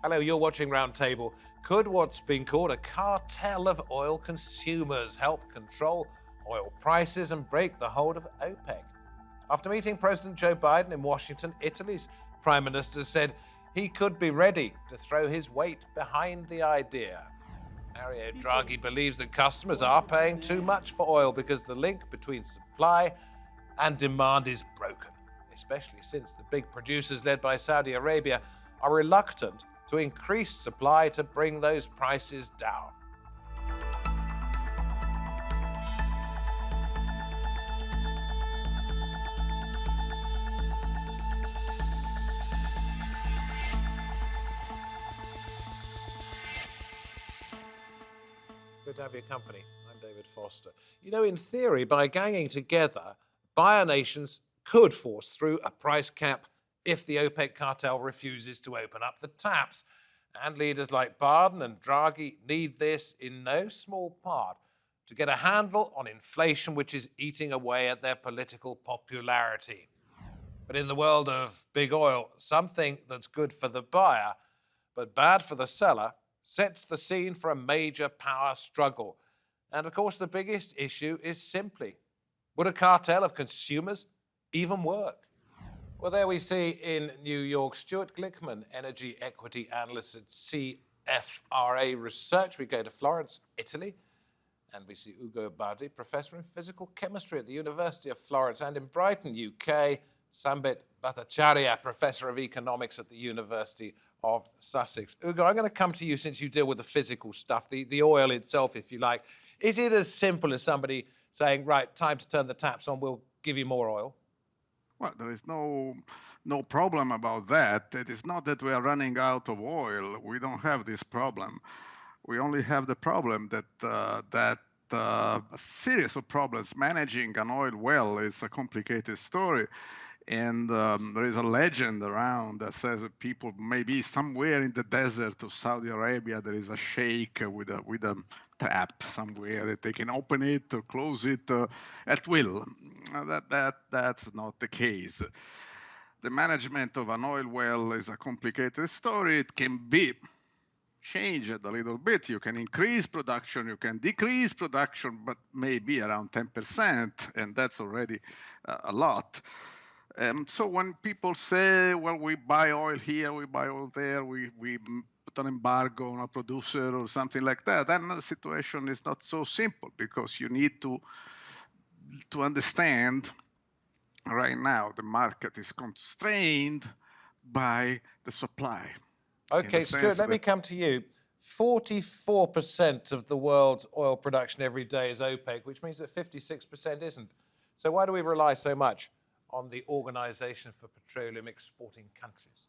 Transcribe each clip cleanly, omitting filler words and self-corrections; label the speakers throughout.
Speaker 1: Hello, you're watching Roundtable. Could what's been called a cartel of oil consumers help control oil prices and break the hold of OPEC? After meeting President Joe Biden in Washington, Italy's Prime Minister said he could be ready to throw his weight behind the idea. Mario Draghi believes that customers are paying too much for oil because the link between supply and demand is broken, especially since the big producers led by Saudi Arabia are reluctant to increase supply to bring those prices down. Good to have your company. I'm David Foster. You know, in theory, by ganging together, buyer nations could force through a price cap if the OPEC cartel refuses to open up the taps. And leaders like Biden and Draghi need this in no small part to get a handle on inflation, which is eating away at their political popularity. But in the world of big oil, something that's good for the buyer but bad for the seller sets the scene for a major power struggle. And of course, the biggest issue is simply, would a cartel of consumers even work? Well, there we see in New York, Stewart Glickman, energy equity analyst at CFRA Research. We go to Florence, Italy, and we see Ugo Bardi, professor in physical chemistry at the University of Florence, and in Brighton, UK, Sambit Bhattacharyya, professor of economics at the University of Sussex. Ugo, I'm going to come to you since you deal with the physical stuff, the oil itself, if you like. Is it as simple as somebody saying, right, time to turn the taps on, we'll give you more oil?
Speaker 2: Well, there is no problem about that. It is not that we are running out of oil. We don't have this problem. We only have the problem that a series of problems. Managing an oil well is a complicated story. And there is a legend around that says that people maybe somewhere in the desert of Saudi Arabia, there is a sheikh with a tap somewhere that they can open it or close it at will. That's not the case. The management of an oil well is a complicated story. It can be changed a little bit. You can increase production, you can decrease production, but maybe around 10%, and that's already a lot. So when people say, well, we buy oil here, we buy oil there, we put an embargo on a producer or something like that, then the situation is not so simple, because you need to understand right now the market is constrained by the supply.
Speaker 1: Okay, Stuart, let me come to you. 44% of the world's oil production every day is OPEC, which means that 56% isn't. So why do we rely so much on the Organization for Petroleum Exporting Countries?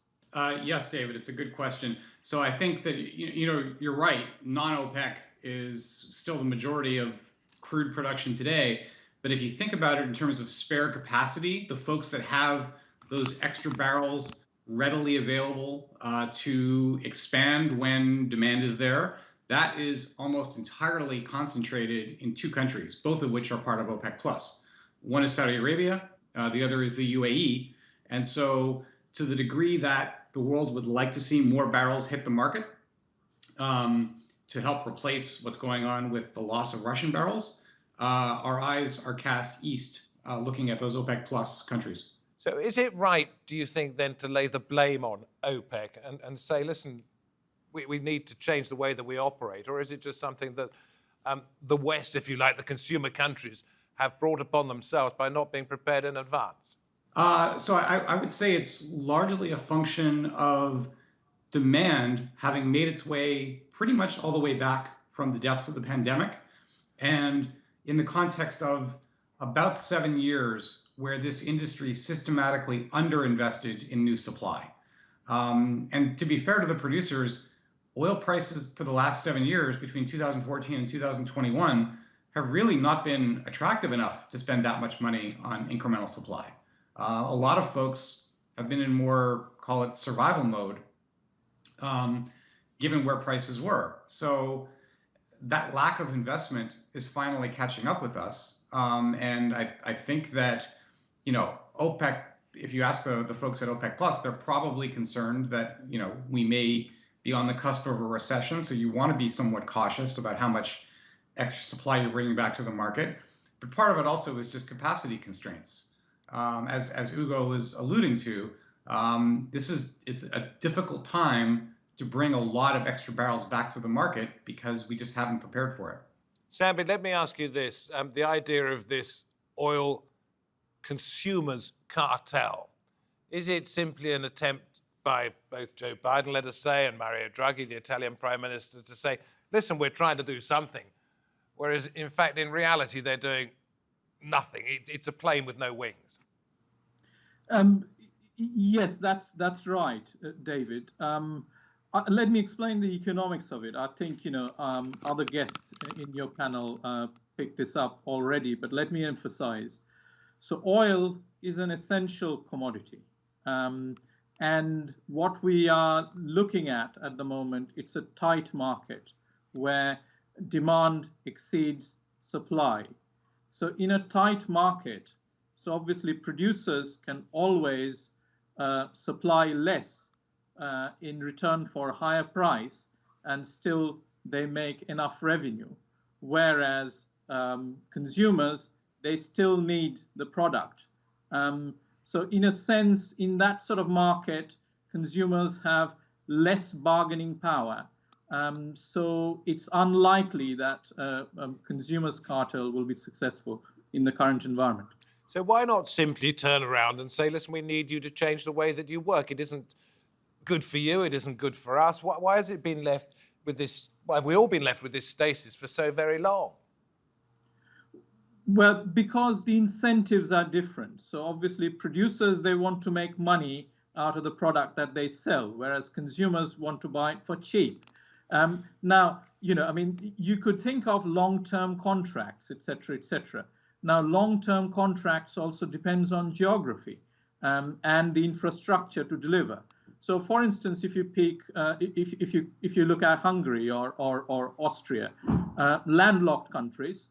Speaker 3: Yes, David, it's a good question. So I think that, you're right. Non-OPEC is still the majority of crude production today. But if you think about it in terms of spare capacity, the folks that have those extra barrels readily available to expand when demand is there, that is almost entirely concentrated in two countries, both of which are part of OPEC+. One is Saudi Arabia, the other is the UAE. And so to the degree that the world would like to see more barrels hit the market to help replace what's going on with the loss of Russian barrels, our eyes are cast east, looking at those OPEC+ countries.
Speaker 1: So is it right, do you think, then, to lay the blame on OPEC and say, listen, we need to change the way that we operate? Or is it just something that the West, if you like, the consumer countries, have brought upon themselves by not being prepared in advance?
Speaker 3: So I would say it's largely a function of demand having made its way pretty much all the way back from the depths of the pandemic. And in the context of about 7 years where this industry systematically underinvested in new supply. And to be fair to the producers, oil prices for the last 7 years, between 2014 and 2021, have really not been attractive enough to spend that much money on incremental supply. A lot of folks have been in more, call it survival mode, given where prices were. So that lack of investment is finally catching up with us. And I think that, OPEC, if you ask the folks at OPEC+, they're probably concerned that, we may be on the cusp of a recession, so you want to be somewhat cautious about how much extra supply you're bringing back to the market. But part of it also is just capacity constraints. As Ugo was alluding to, it's a difficult time to bring a lot of extra barrels back to the market because we just haven't prepared for it.
Speaker 1: Sambit, let me ask you this. The idea of this oil consumers cartel, is it simply an attempt by both Joe Biden, let us say, and Mario Draghi, the Italian Prime Minister, to say, listen, we're trying to do something, whereas in fact, in reality, they're doing nothing. It's a plane with no wings.
Speaker 4: Yes, that's right, David. Let me explain the economics of it. I think other guests in your panel picked this up already, but let me emphasize. So oil is an essential commodity. And what we are looking at the moment, it's a tight market where demand exceeds supply. So in a tight market, so obviously producers can always supply less in return for a higher price, and still they make enough revenue. Whereas consumers, they still need the product. So in a sense, in that sort of market, consumers have less bargaining power. So it's unlikely that consumers' cartel will be successful in the current environment.
Speaker 1: So why not simply turn around and say, listen, we need you to change the way that you work. It isn't good for you. It isn't good for us. Why has it been left with this? Why have we all been left with this stasis for so very long?
Speaker 4: Well, because the incentives are different. So obviously producers, they want to make money out of the product that they sell, whereas consumers want to buy it for cheap. Now, you could think of long-term contracts, et cetera, et cetera. Now, long-term contracts also depends on geography and the infrastructure to deliver. So, for instance, if you pick, if you look at Hungary or Austria, landlocked countries,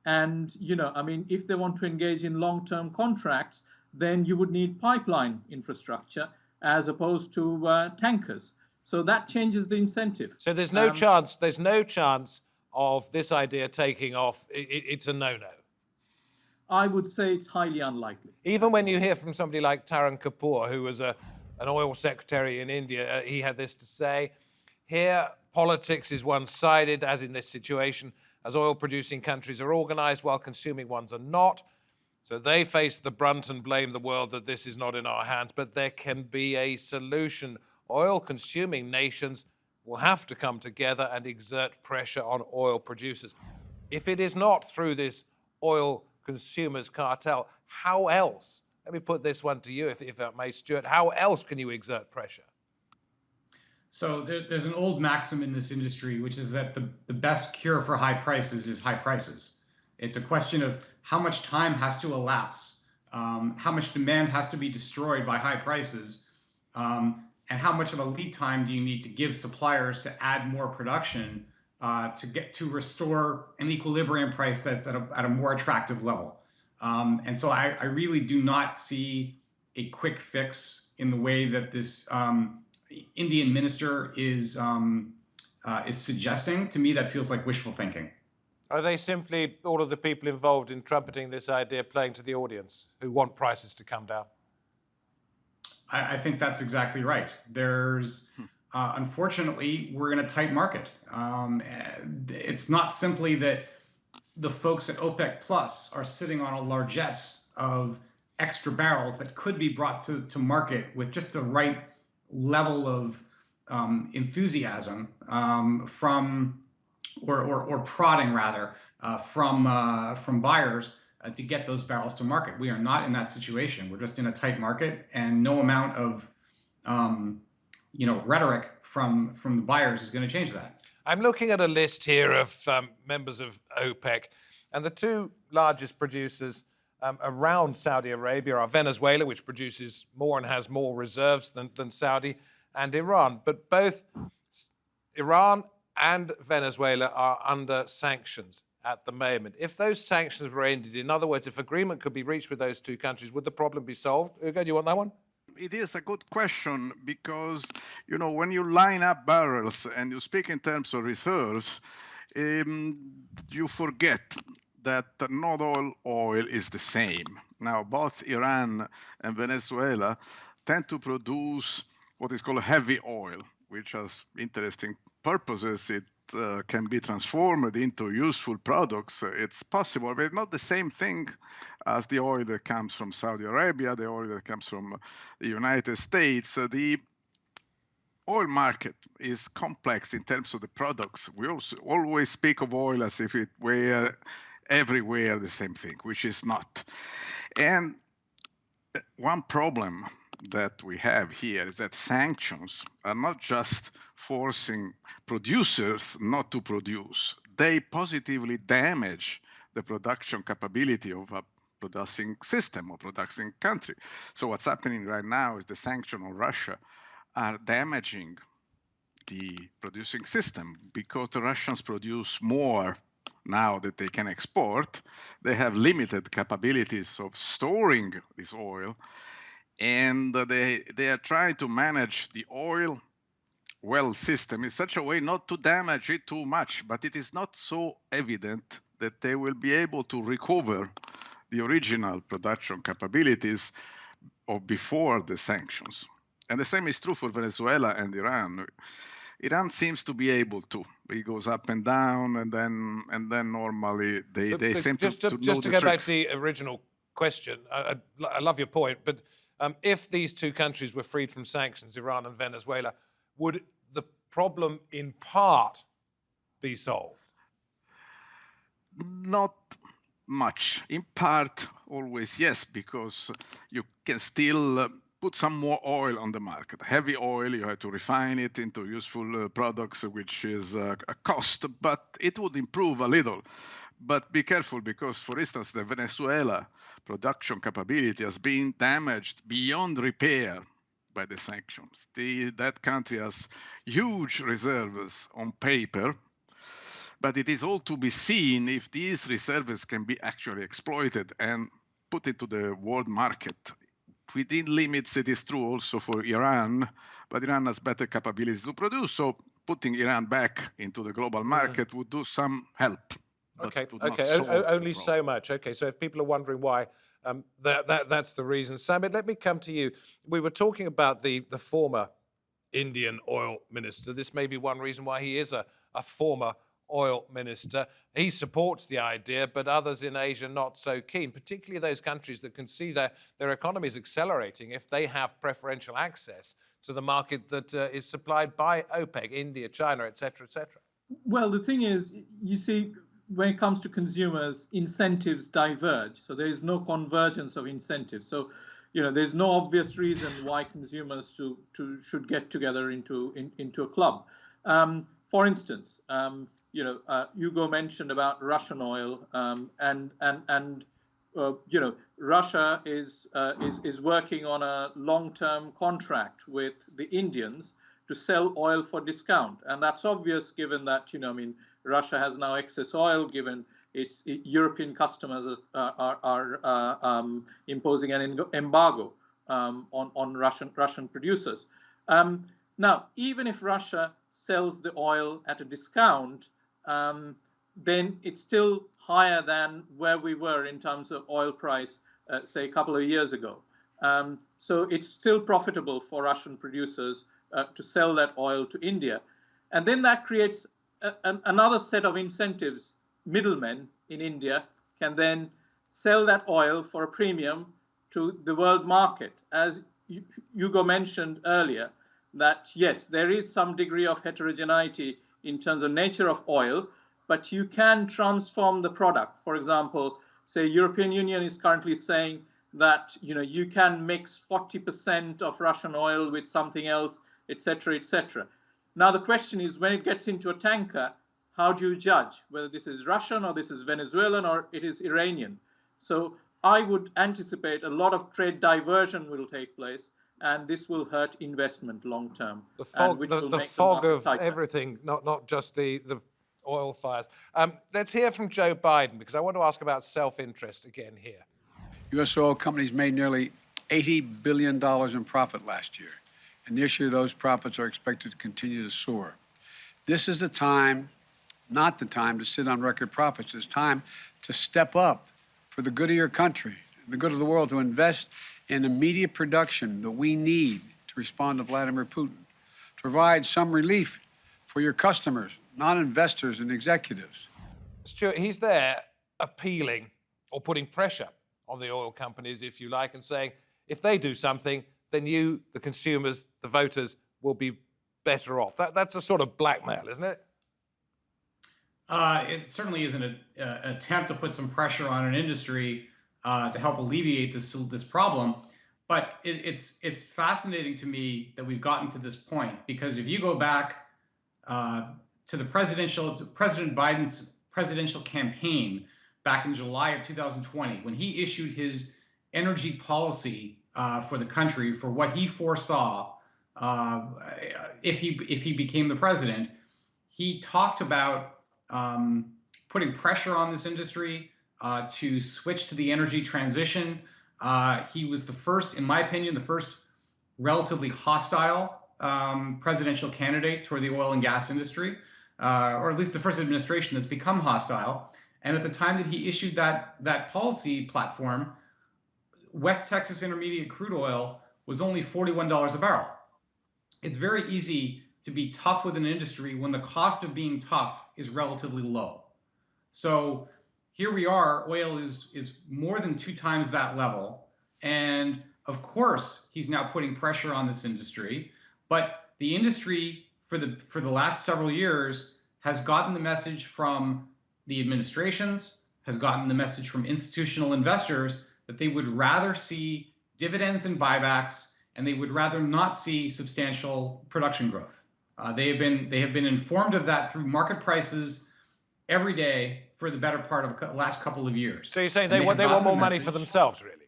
Speaker 4: and if they want to engage in long-term contracts, then you would need pipeline infrastructure as opposed to tankers. So that changes the incentive.
Speaker 1: So there's no chance. There's no chance of this idea taking off. It's a no-no.
Speaker 4: I would say it's highly unlikely.
Speaker 1: Even when you hear from somebody like Taran Kapoor, who was an oil secretary in India, he had this to say: here, politics is one-sided, as in this situation, as oil-producing countries are organized while consuming ones are not. So they face the brunt and blame the world that this is not in our hands. But there can be a solution. Oil-consuming nations will have to come together and exert pressure on oil producers. If it is not through this oil consumers cartel, how else? Let me put this one to you, if I may, Stewart. How else can you exert pressure?
Speaker 3: So there's an old maxim in this industry, which is that the best cure for high prices is high prices. It's a question of how much time has to elapse, how much demand has to be destroyed by high prices, and how much of a lead time do you need to give suppliers to add more production to restore an equilibrium price that's at a more attractive level. And so I really do not see a quick fix in the way that this Indian minister is suggesting. To me, that feels like wishful thinking.
Speaker 1: Are they simply, all of the people involved in trumpeting this idea, playing to the audience who want prices to come down?
Speaker 3: I think that's exactly right. There's, unfortunately, we're in a tight market. It's not simply that the folks at OPEC Plus are sitting on a largesse of extra barrels that could be brought to market with just the right level of enthusiasm from, or prodding rather, from buyers to get those barrels to market. We are not in that situation. We're just in a tight market, and no amount of rhetoric from the buyers is going to change that.
Speaker 1: I'm looking at a list here of members of OPEC, and the two largest producers around Saudi Arabia are Venezuela, which produces more and has more reserves than Saudi, and Iran. But both Iran and Venezuela are under sanctions at the moment. If those sanctions were ended, in other words, if agreement could be reached with those two countries, would the problem be solved? Ugo, do you want that one?
Speaker 2: it is a good question because, you know, when you line up barrels and you speak in terms of reserves, you forget that not all oil is the same. Now, both Iran and Venezuela tend to produce what is called heavy oil, which has interesting purposes. It can be transformed into useful products. It's possible, but it's not the same thing as the oil that comes from Saudi Arabia, the oil that comes from the United States. The oil market is complex in terms of the products. We also always speak of oil as if it were everywhere the same thing, which is not. And one problem that we have here is that sanctions are not just forcing producers not to produce, they positively damage the production capability of a producing system or producing country. So what's happening right now is the sanctions on Russia are damaging the producing system because the Russians produce more now that they can export. They have limited capabilities of storing this oil, and they are trying to manage the oil well system in such a way not to damage it too much, but it is not so evident that they will be able to recover the original production capabilities of before the sanctions. And the same is true for Venezuela and Iran. Iran seems to be able to. It goes up and down, and then normally they seem to know the tricks.
Speaker 1: Just to go back to the original question, I love your point, but if these two countries were freed from sanctions, Iran and Venezuela, would the problem in part be solved?
Speaker 2: Not much. In part, always yes, because you can still put some more oil on the market. Heavy oil, you have to refine it into useful products, which is a cost, but it would improve a little. But be careful because, for instance, the Venezuela production capability has been damaged beyond repair by the sanctions. That country has huge reserves on paper, but it is all to be seen if these reserves can be actually exploited and put into the world market. Within limits, it is true also for Iran, but Iran has better capabilities to produce, so putting Iran back into the global market would do some help.
Speaker 1: Okay, only so much. Okay, so if people are wondering why, that's the reason. Sambit, let me come to you. We were talking about the former Indian oil minister. This may be one reason why he is a former oil minister. He supports the idea, but others in Asia not so keen, particularly those countries that can see their economies accelerating if they have preferential access to the market that is supplied by OPEC, India, China, et cetera, et cetera.
Speaker 4: Well, the thing is, you see, when it comes to consumers, incentives diverge. So there is no convergence of incentives. So, you know, there's no obvious reason why consumers should get together into a club. For instance, you know, Ugo mentioned about Russian oil, and you know, Russia is working on a long-term contract with the Indians to sell oil for discount, and that's obvious given that, you know, I mean, Russia has now excess oil, given its European customers are imposing an embargo on Russian producers. Now, even if Russia sells the oil at a discount, then it's still higher than where we were in terms of oil price, say, a couple of years ago. So it's still profitable for Russian producers to sell that oil to India. And then that creates another set of incentives. Middlemen in India can then sell that oil for a premium to the world market. As Ugo mentioned earlier, that yes, there is some degree of heterogeneity in terms of nature of oil, but you can transform the product. For example, say European Union is currently saying that, you know, you can mix 40% of Russian oil with something else, etc., etc. Now the question is, when it gets into a tanker, how do you judge whether this is Russian or this is Venezuelan or it is Iranian? So I would anticipate a lot of trade diversion will take place, and this will hurt investment long term.
Speaker 1: The fog of everything, not just the oil fires. Let's hear from Joe Biden, because I want to ask about self-interest again here.
Speaker 5: U.S. oil companies made nearly $80 billion in profit last year. And this year, those profits are expected to continue to soar. This is the time, not the time to sit on record profits. It's time to step up for the good of your country, the good of the world, to invest in immediate production that we need to respond to Vladimir Putin, to provide some relief for your customers, not investors and executives.
Speaker 1: Stewart, he's there appealing or putting pressure on the oil companies, if you like, and saying, if they do something, then you, the consumers, the voters, will be better off. That's a sort of blackmail, isn't it?
Speaker 3: It certainly is an attempt to put some pressure on an industry to help alleviate this problem. But it's fascinating to me that we've gotten to this point, because if you go back to President Biden's presidential campaign back in July of 2020, when he issued his energy policy for the country, for what he foresaw if he became the president, he talked about putting pressure on this industry to switch to the energy transition. He was the first, in my opinion, the first relatively hostile presidential candidate toward the oil and gas industry, or at least the first administration that's become hostile. And at the time that he issued that policy platform, West Texas Intermediate crude oil was only $41 a barrel. It's very easy to be tough with an industry when the cost of being tough is relatively low. So here we are, oil is more than 2 times that level. And of course, he's now putting pressure on this industry. But the industry for the last several years has gotten the message from the administrations, has gotten the message from institutional investors that they would rather see dividends and buybacks, and they would rather not see substantial production growth. They have been informed of that through market prices every day for the better part of the last couple of years.
Speaker 1: So you're saying they want more money for themselves, really?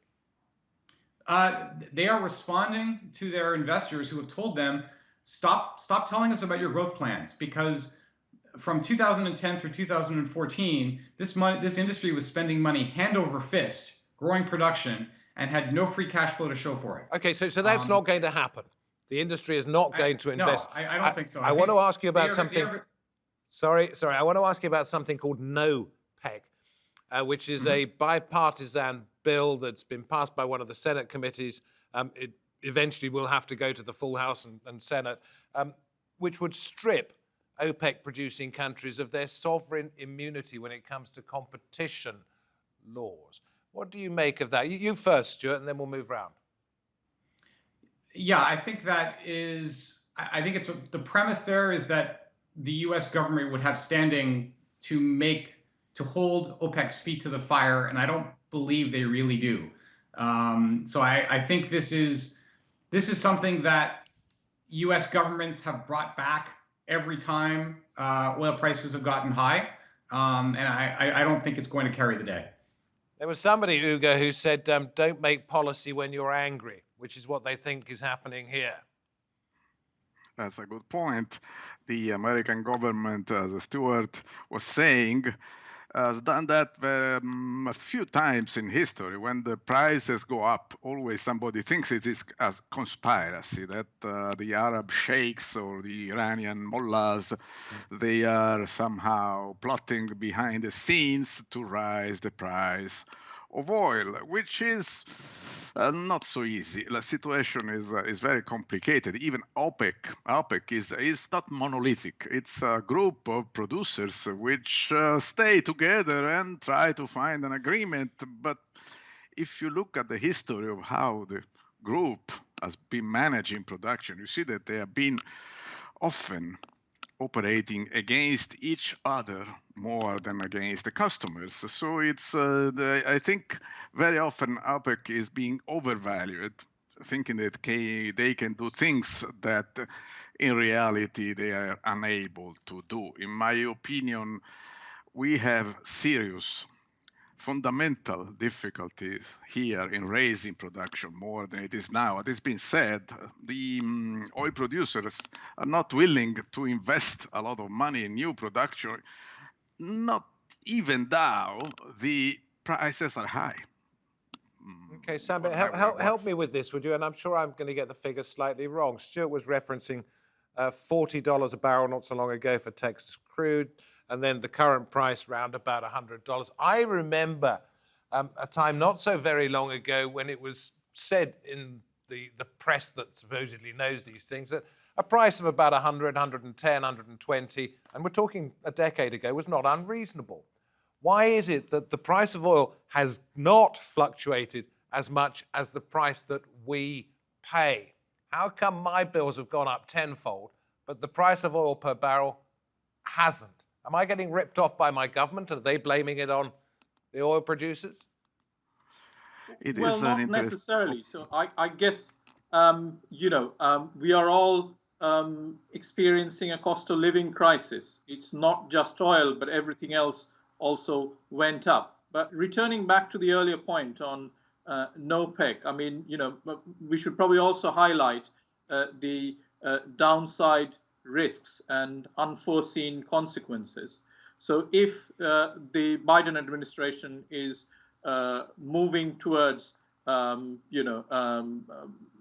Speaker 3: They are responding to their investors who have told them, stop telling us about your growth plans, because from 2010 through 2014, this industry was spending money hand over fist, growing production, and had no free cash flow to show for it.
Speaker 1: Okay, so that's not going to happen. The industry is not going to invest.
Speaker 3: No, I don't think so.
Speaker 1: I want to ask you about something. Sorry. I want to ask you about something called NOPEC, which is a bipartisan bill that's been passed by one of the Senate committees. It eventually will have to go to the full House and Senate, which would strip OPEC producing countries of their sovereign immunity when it comes to competition laws. What do you make of that? You first, Stewart, and then we'll move round.
Speaker 3: Yeah, I think the premise there is that the U.S. government would have standing to hold OPEC's feet to the fire, and I don't believe they really do. So I think this is something that U.S. governments have brought back every time oil prices have gotten high, and I don't think it's going to carry the day.
Speaker 1: There was somebody, Ugo, who said, don't make policy when you're angry, which is what they think is happening here.
Speaker 2: That's a good point. The American government, as Stewart was saying, has done that a few times in history. When the prices go up, always somebody thinks it is a conspiracy, that the Arab sheikhs or the Iranian mullahs, they are somehow plotting behind the scenes to rise the price of oil, which is not so easy. The situation is very complicated. Even OPEC is not monolithic. It's a group of producers which stay together and try to find an agreement. But if you look at the history of how the group has been managing production, you see that they have been often operating against each other more than against the customers. So it's, I think very often OPEC is being overvalued, thinking that they can do things that in reality they are unable to do. In my opinion, we have serious fundamental difficulties here in raising production more than it is now. It has been said, the oil producers are not willing to invest a lot of money in new production, not even though the prices are high.
Speaker 1: Okay, Sambit, help me with this, would you? And I'm sure I'm going to get the figures slightly wrong. Stewart was referencing $40 a barrel not so long ago for Texas crude, and then the current price round about $100. I remember a time not so very long ago when it was said in the press that supposedly knows these things that a price of about 100, 110, 120, and we're talking a decade ago, was not unreasonable. Why is it that the price of oil has not fluctuated as much as the price that we pay? How come my bills have gone up tenfold, but the price of oil per barrel hasn't? Am I getting ripped off by my government? Are they blaming it on the oil producers?
Speaker 4: Well, not necessarily. So I guess, we are all experiencing a cost of living crisis. It's not just oil, but everything else also went up. But returning back to the earlier point on NOPEC, I mean, we should probably also highlight the downside risks and unforeseen consequences. So if the Biden administration is moving towards,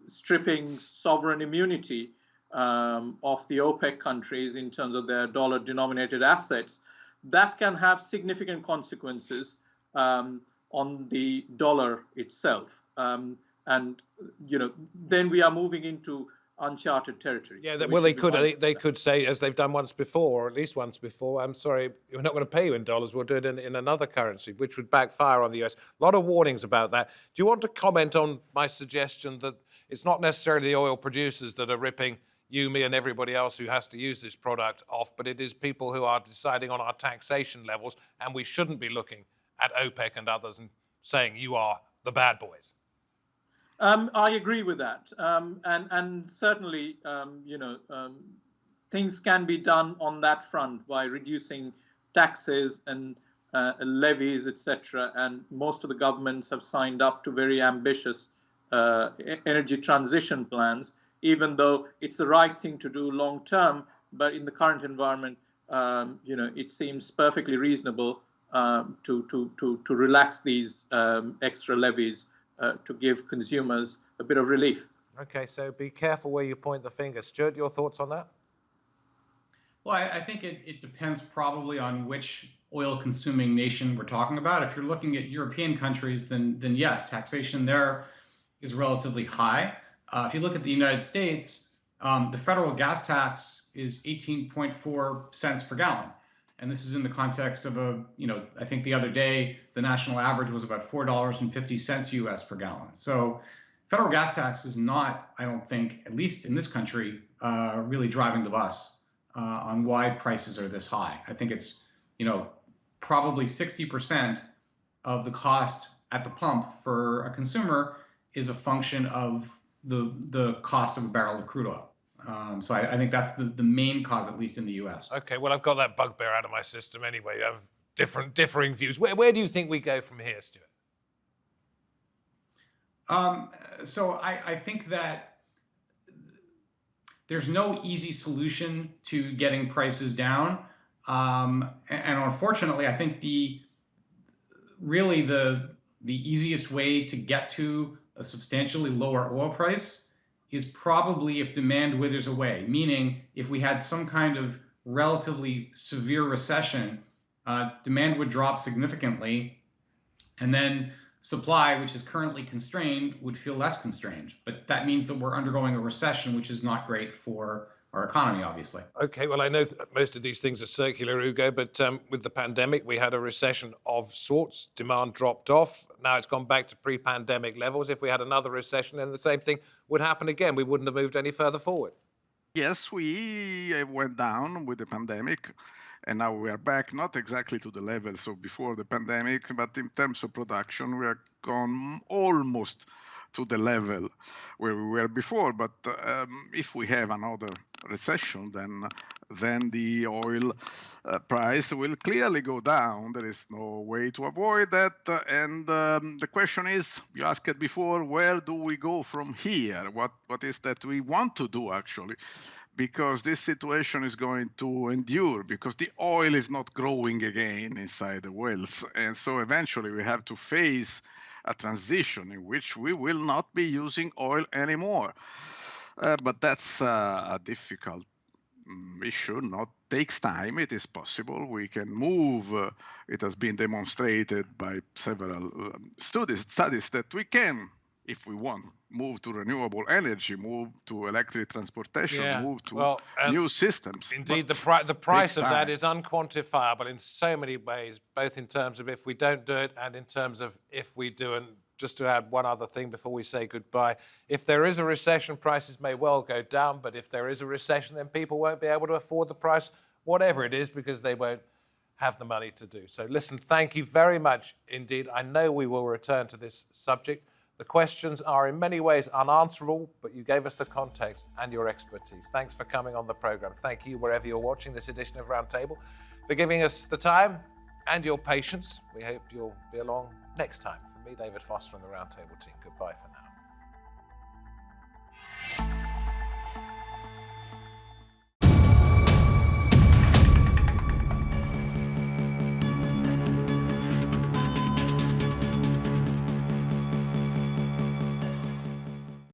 Speaker 4: stripping sovereign immunity of the OPEC countries in terms of their dollar-denominated assets, that can have significant consequences on the dollar itself. And, then we are moving into uncharted territory.
Speaker 1: Yeah, well, they could say, as they've done once before, or at least once before, I'm sorry, we're not going to pay you in dollars, we'll do it in another currency, which would backfire on the US. A lot of warnings about that. Do you want to comment on my suggestion that it's not necessarily the oil producers that are ripping you, me, and everybody else who has to use this product off, but it is people who are deciding on our taxation levels, and we shouldn't be looking at OPEC and others and saying you are the bad boys?
Speaker 4: I agree with that, and certainly, things can be done on that front by reducing taxes and levies, etc. And most of the governments have signed up to very ambitious energy transition plans, even though it's the right thing to do long term. But in the current environment, it seems perfectly reasonable to relax these extra levies to give consumers a bit of relief.
Speaker 1: Okay, so be careful where you point the finger. Stewart, your thoughts on that?
Speaker 3: Well, I think it depends probably on which oil-consuming nation we're talking about. If you're looking at European countries, then yes, taxation there is relatively high. If you look at the United States, the federal gas tax is 18.4 cents per gallon. And this is in the context of I think the other day, the national average was about $4.50 US per gallon. So federal gas tax is not, I don't think, at least in this country, really driving the bus on why prices are this high. I think it's, probably 60% of the cost at the pump for a consumer is a function of the cost of a barrel of crude oil. So I think that's the main cause, at least in the U.S.
Speaker 1: Okay, well, I've got that bugbear out of my system anyway. I have differing views. Where do you think we go from here, Stewart?
Speaker 3: So I think that there's no easy solution to getting prices down. And unfortunately, I think the easiest way to get to a substantially lower oil price is probably if demand withers away, meaning if we had some kind of relatively severe recession, demand would drop significantly, and then supply, which is currently constrained, would feel less constrained. But that means that we're undergoing a recession, which is not great for our economy, obviously.
Speaker 1: Okay, well, I know most of these things are circular, Ugo, but with the pandemic, we had a recession of sorts. Demand dropped off. Now it's gone back to pre-pandemic levels. If we had another recession, then the same thing would happen again. We wouldn't have moved any further forward.
Speaker 2: Yes, we went down with the pandemic, and now we are back, not exactly to the levels of before the pandemic, but in terms of production, we are gone almost to the level where we were before. But if we have another recession, then the oil price will clearly go down. There is no way to avoid that. And the question is, you asked it before, where do we go from here? What is that we want to do, actually? Because this situation is going to endure, because the oil is not growing again inside the wells. And so eventually we have to face a transition in which we will not be using oil anymore. But that's a difficult issue. Not takes time. It is possible. We can move. It has been demonstrated by several studies that we can, if we want, move to renewable energy, move to electric transportation, move to new systems.
Speaker 1: Indeed, the price of that is unquantifiable in so many ways, both in terms of if we don't do it and in terms of if we do. And just to add one other thing before we say goodbye, if there is a recession, prices may well go down, but if there is a recession, then people won't be able to afford the price, whatever it is, because they won't have the money to do. So listen, thank you very much indeed. I know we will return to this subject. The questions are in many ways unanswerable, but you gave us the context and your expertise. Thanks for coming on the program. Thank you, wherever you're watching this edition of Roundtable, for giving us the time and your patience. We hope you'll be along next time. From me, David Foster, and the Roundtable team, goodbye for now.